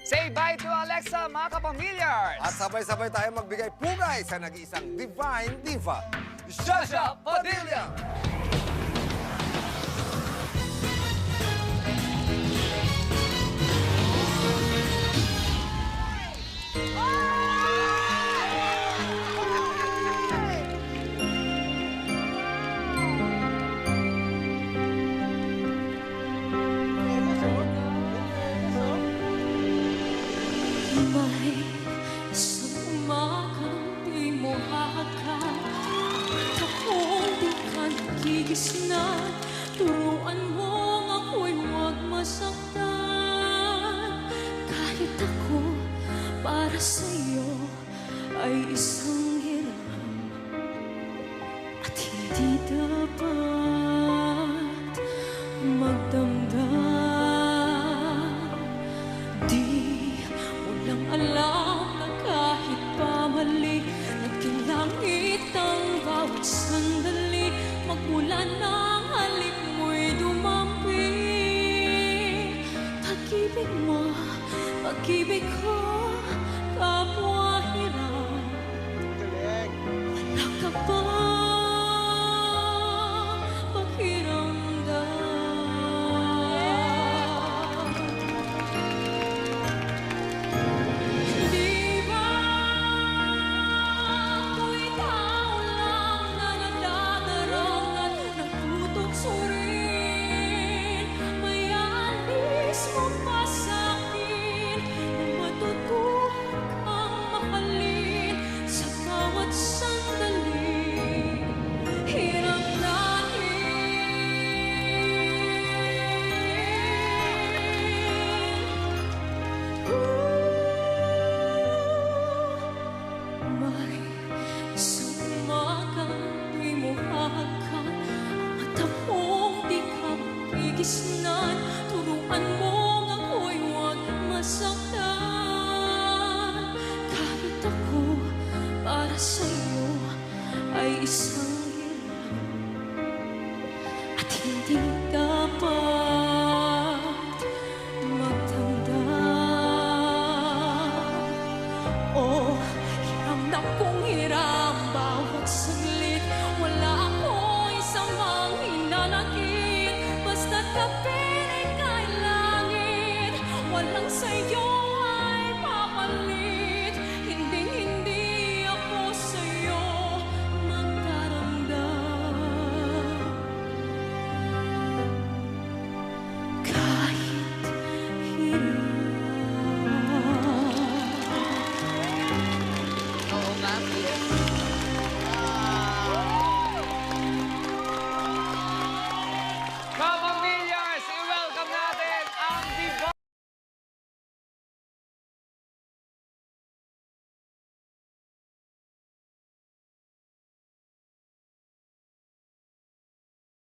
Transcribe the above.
Say bye to Alexa, mga kapamilyars! At sabay-sabay tayo magbigay pugay sa nag-iisang Divine Diva, Shasha Padilla! May isang umagang di mo hahagan at akong di ka nagigisnan. Turuan mong ako'y huwag masaktan. Kahit ako para sa'yo ay isang hiram at hindi dapat magdamdam. Alam na kahit pamali, naging langit ang bawat sandali. Magmula ng halik mo'y dumampi. Pag-ibig mo, pag-ibig ko, kapwa hirap. Wala ka ba pakiramdam? Turuan mong ako'y huwag masaktan. Kahit ako para sa'yo ay isang hiram at hindi dapat magdamdam. Oh, hiram na kung hiram bawat saglit. Wala akong isang mang hinanakit. Basta't kapiling kay langit, walang sa'yo